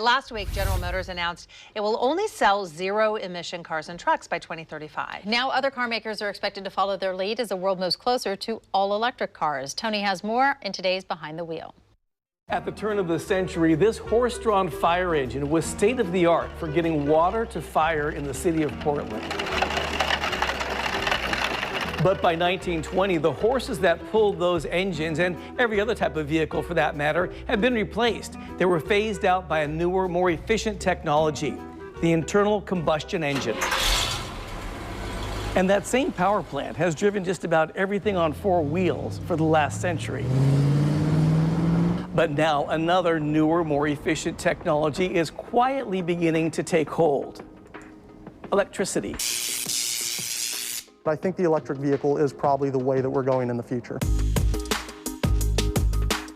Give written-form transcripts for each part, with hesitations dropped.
Last week, General Motors announced it will only sell zero-emission cars and trucks by 2035. Now other car makers are expected to follow their lead as the world moves closer to all-electric cars. Tony has more in today's Behind the Wheel. At the turn of the century, this horse-drawn fire engine was state-of-the-art for getting water to fire in the city of Portland. But by 1920, the horses that pulled those engines, and every other type of vehicle for that matter, had been replaced. They were phased out by a newer, more efficient technology, the internal combustion engine. And that same power plant has driven just about everything on four wheels for the last century. But now another newer, more efficient technology is quietly beginning to take hold: electricity. I think the electric vehicle is probably the way that we're going in the future.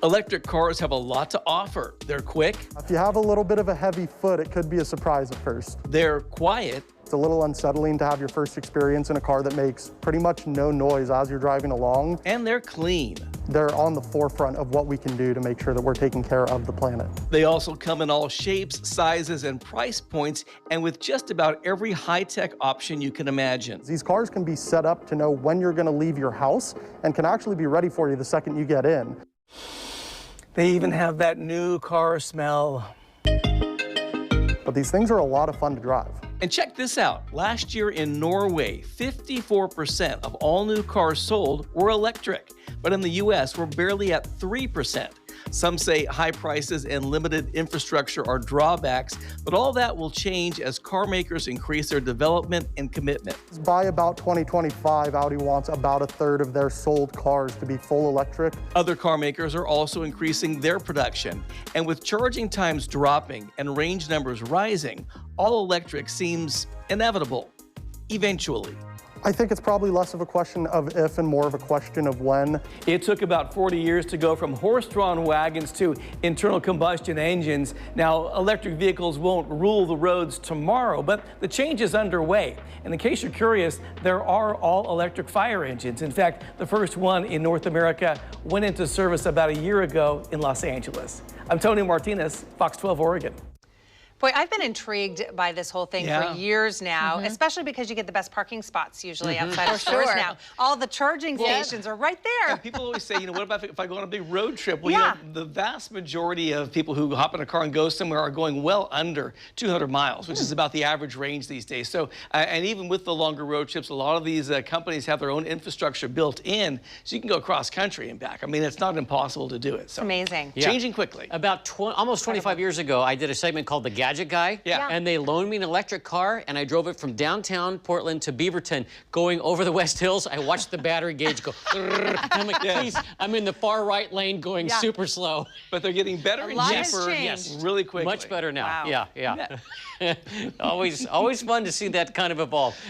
Electric cars have a lot to offer. They're quick. If you have a little bit of a heavy foot, it could be a surprise at first. They're quiet. It's a little unsettling to have your first experience in a car that makes pretty much no noise as you're driving along. And they're clean. They're on the forefront of what we can do to make sure that we're taking care of the planet. They also come in all shapes, sizes, and price points, and with just about every high-tech option you can imagine. These cars can be set up to know when you're going to leave your house and can actually be ready for you the second you get in. They even have that new car smell. But these things are a lot of fun to drive. And check this out. Last year in Norway, 54% of all new cars sold were electric. But in the U.S., we're barely at 3%. Some say high prices and limited infrastructure are drawbacks, but all that will change as car makers increase their development and commitment. By about 2025, Audi wants about a third of their sold cars to be full electric. Other car makers are also increasing their production. And with charging times dropping and range numbers rising, all electric seems inevitable, eventually. I think it's probably less of a question of if and more of a question of when. It took about 40 years to go from horse-drawn wagons to internal combustion engines. Now, electric vehicles won't rule the roads tomorrow, but the change is underway. And in case you're curious, there are all-electric fire engines. In fact, the first one in North America went into service about a year ago in Los Angeles. I'm Tony Martinez, Fox 12 Oregon. Boy, I've been intrigued by this whole thing for years now, especially because you get the best parking spots usually outside of stores now. All the charging stations are right there. And people always say, you know, what about if I go on a big road trip? Well, you know, the vast majority of people who hop in a car and go somewhere are going well under 200 miles, which is about the average range these days. So, and even with the longer road trips, a lot of these companies have their own infrastructure built in, so you can go cross country and back. I mean, it's not impossible to do it. So amazing. Changing quickly. About almost 25 years ago, I did a segment called The Gadget Guy. And they loaned me an electric car, and I drove it from downtown Portland to Beaverton, going over the West Hills. I watched the battery gauge go. I'm like, please, I'm in the far right lane going super slow. But they're getting better and cheaper, really quickly. Much better now. Wow. Yeah. Always fun to see that kind of evolve.